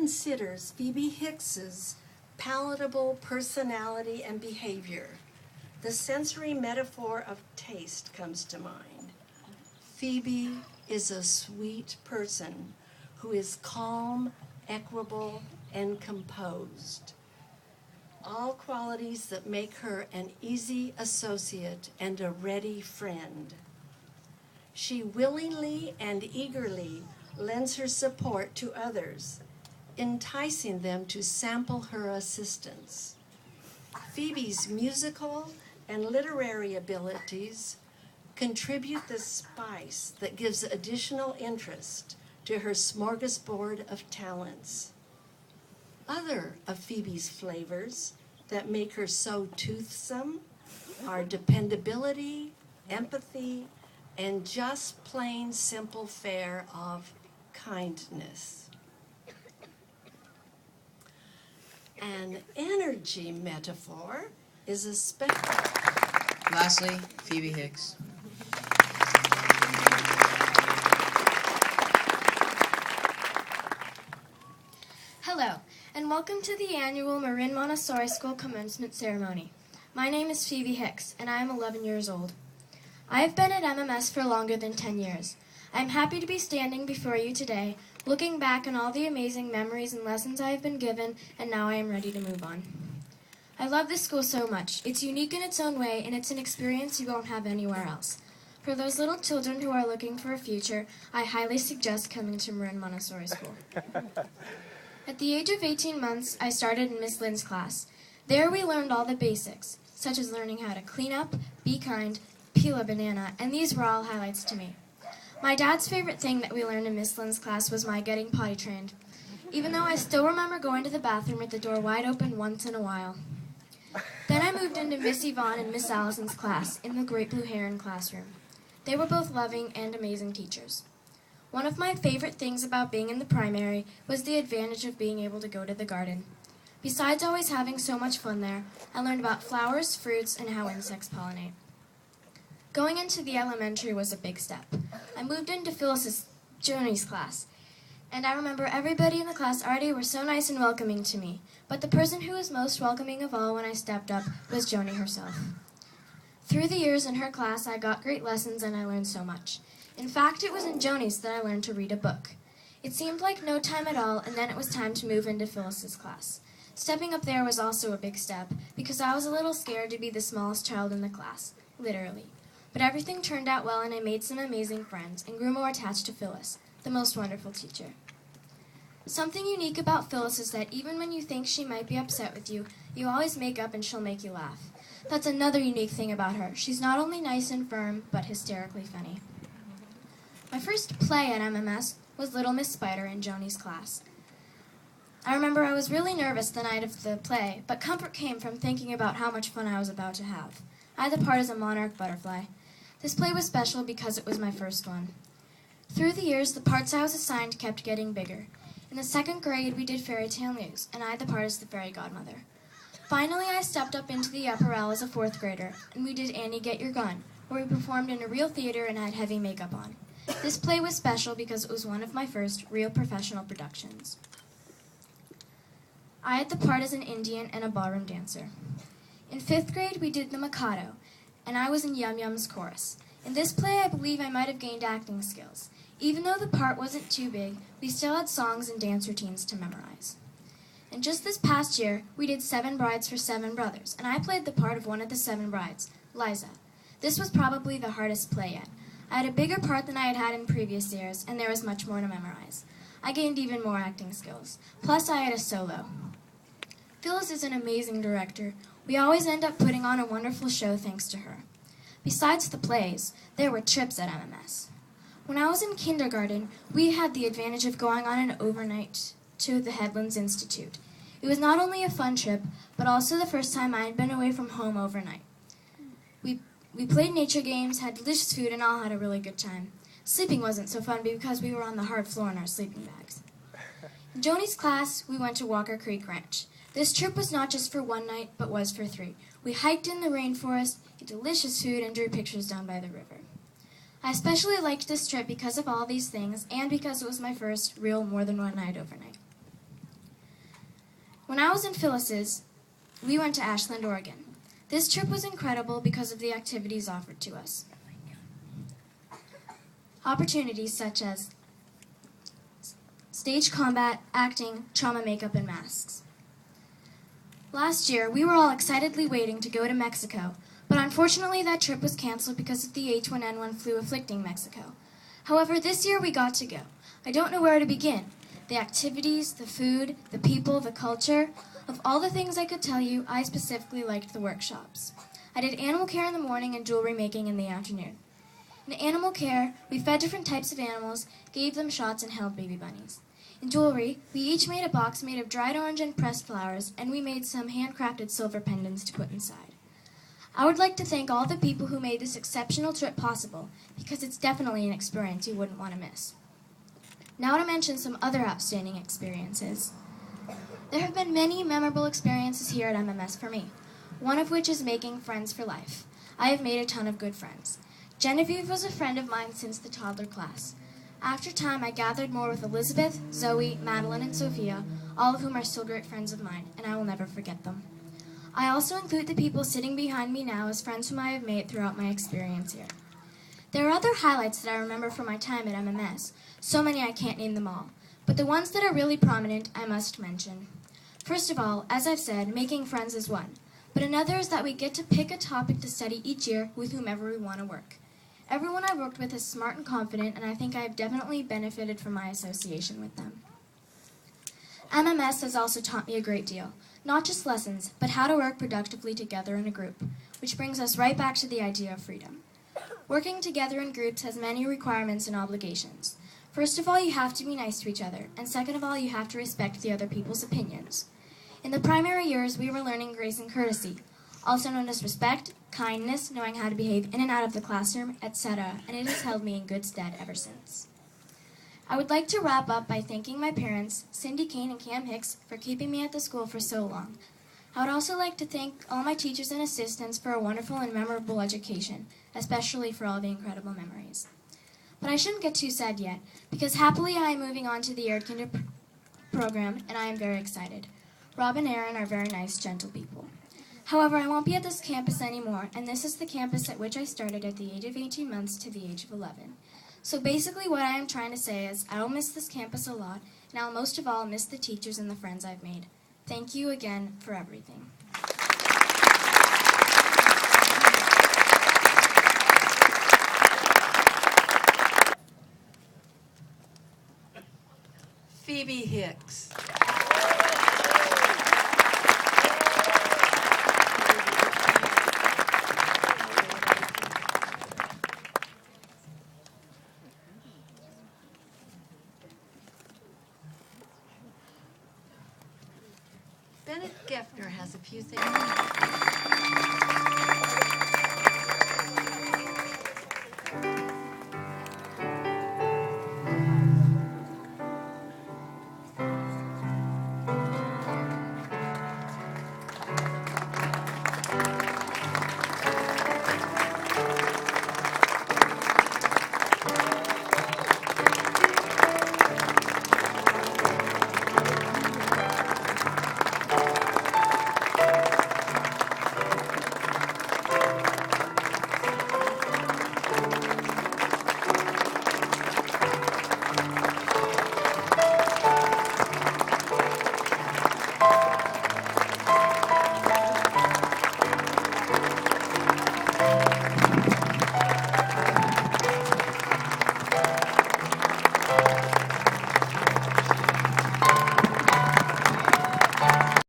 considers Phoebe Hicks's palatable personality and behavior, the sensory metaphor of taste comes to mind. Phoebe is a sweet person who is calm, equable, and composed. All qualities that make her an easy associate and a ready friend. She willingly and eagerly lends her support to others, enticing them to sample her assistance. Phoebe's musical and literary abilities contribute the spice that gives additional interest to her smorgasbord of talents. Other of Phoebe's flavors that make her so toothsome are dependability, empathy, and just plain simple fare of kindness. An energy metaphor is a spectrum. Lastly, Phoebe Hicks. Hello, and welcome to the annual Marin Montessori School commencement ceremony. My name is Phoebe Hicks, and I am 11 years old. I have been at MMS for longer than 10 years. I am happy to be standing before you today, looking back on all the amazing memories and lessons I have been given, and now I am ready to move on. I love this school so much. It's unique in its own way, and it's an experience you won't have anywhere else. For those little children who are looking for a future, I highly suggest coming to Marin Montessori School. At the age of 18 months, I started in Miss Lynn's class. There we learned all the basics, such as learning how to clean up, be kind, peel a banana, and these were all highlights to me. My dad's favorite thing that we learned in Miss Lynn's class was my getting potty trained, even though I still remember going to the bathroom with the door wide open once in a while. Then I moved into Miss Yvonne and Miss Allison's class in the Great Blue Heron classroom. They were both loving and amazing teachers. One of my favorite things about being in the primary was the advantage of being able to go to the garden. Besides always having so much fun there, I learned about flowers, fruits, and how insects pollinate. Going into the elementary was a big step. I moved into Phyllis's Joni's class, and I remember everybody in the class already were so nice and welcoming to me, but the person who was most welcoming of all when I stepped up was Joni herself. Through the years in her class, I got great lessons and I learned so much. In fact, it was in Joni's that I learned to read a book. It seemed like no time at all, and then it was time to move into Phyllis's class. Stepping up there was also a big step, because I was a little scared to be the smallest child in the class, literally. But everything turned out well, and I made some amazing friends, and grew more attached to Phyllis, the most wonderful teacher. Something unique about Phyllis is that even when you think she might be upset with you, you always make up and she'll make you laugh. That's another unique thing about her. She's not only nice and firm, but hysterically funny. My first play at MMS was Little Miss Spider in Joni's class. I remember I was really nervous the night of the play, but comfort came from thinking about how much fun I was about to have. I had the part as a monarch butterfly. This play was special because it was my first one. Through the years, the parts I was assigned kept getting bigger. In the 2nd grade, we did fairy tale news, and I had the part as the fairy godmother. Finally, I stepped up into the upper L as a 4th grader, and we did Annie Get Your Gun, where we performed in a real theater and had heavy makeup on. This play was special because it was one of my first real professional productions. I had the part as an Indian and a ballroom dancer. In 5th grade, we did The Mikado, and I was in Yum Yum's chorus. In this play, I believe I might have gained acting skills. Even though the part wasn't too big, we still had songs and dance routines to memorize. And just this past year, we did 7 Brides for 7 Brothers, and I played the part of one of the 7 brides, Liza. This was probably the hardest play yet. I had a bigger part than I had had in previous years, and there was much more to memorize. I gained even more acting skills. Plus, I had a solo. Phyllis is an amazing director. We always end up putting on a wonderful show thanks to her. Besides the plays, there were trips at MMS. When I was in kindergarten, we had the advantage of going on an overnight to the Headlands Institute. It was not only a fun trip, but also the first time I had been away from home overnight. We played nature games, had delicious food, and all had a really good time. Sleeping wasn't so fun because we were on the hard floor in our sleeping bags. In Joni's class, we went to Walker Creek Ranch. This trip was not just for one night, but was for 3. We hiked in the rainforest, ate delicious food, and drew pictures down by the river. I especially liked this trip because of all these things, and because it was my first real more than one night overnight. When I was in Phyllis's, we went to Ashland, Oregon. This trip was incredible because of the activities offered to us. Opportunities such as stage combat, acting, trauma makeup, and masks. Last year, we were all excitedly waiting to go to Mexico, but unfortunately that trip was canceled because of the H1N1 flu afflicting Mexico. However, this year we got to go. I don't know where to begin. The activities, the food, the people, the culture. Of all the things I could tell you, I specifically liked the workshops. I did animal care in the morning and jewelry making in the afternoon. In animal care, we fed different types of animals, gave them shots, and held baby bunnies. In jewelry, we each made a box made of dried orange and pressed flowers, and we made some handcrafted silver pendants to put inside. I would like to thank all the people who made this exceptional trip possible, because it's definitely an experience you wouldn't want to miss. Now to mention some other outstanding experiences. There have been many memorable experiences here at MMS for me, one of which is making friends for life. I have made a ton of good friends. Genevieve was a friend of mine since the toddler class. After time, I gathered more with Elizabeth, Zoe, Madeline, and Sophia, all of whom are still great friends of mine, and I will never forget them. I also include the people sitting behind me now as friends whom I have made throughout my experience here. There are other highlights that I remember from my time at MMS, so many I can't name them all, but the ones that are really prominent I must mention. First of all, as I've said, making friends is one, but another is that we get to pick a topic to study each year with whomever we want to work. Everyone I worked with is smart and confident, and I think I have definitely benefited from my association with them. MMS has also taught me a great deal, not just lessons, but how to work productively together in a group, which brings us right back to the idea of freedom. Working together in groups has many requirements and obligations. First of all, you have to be nice to each other, and second of all, you have to respect the other people's opinions. In the primary years, we were learning grace and courtesy, also known as respect, kindness, knowing how to behave in and out of the classroom, etc., and it has held me in good stead ever since. I would like to wrap up by thanking my parents, Cindy Kane and Cam Hicks, for keeping me at the school for so long. I would also like to thank all my teachers and assistants for a wonderful and memorable education, especially for all the incredible memories. But I shouldn't get too sad yet, because happily I am moving on to the Erdkinder program, and I am very excited. Rob and Aaron are very nice, gentle people. However, I won't be at this campus anymore, and this is the campus at which I started at the age of 18 months to the age of 11. So basically what I am trying to say is I will miss this campus a lot, and I'll most of all miss the teachers and the friends I've made. Thank you again for everything. Phoebe Hicks. Bennett Geffner has a few things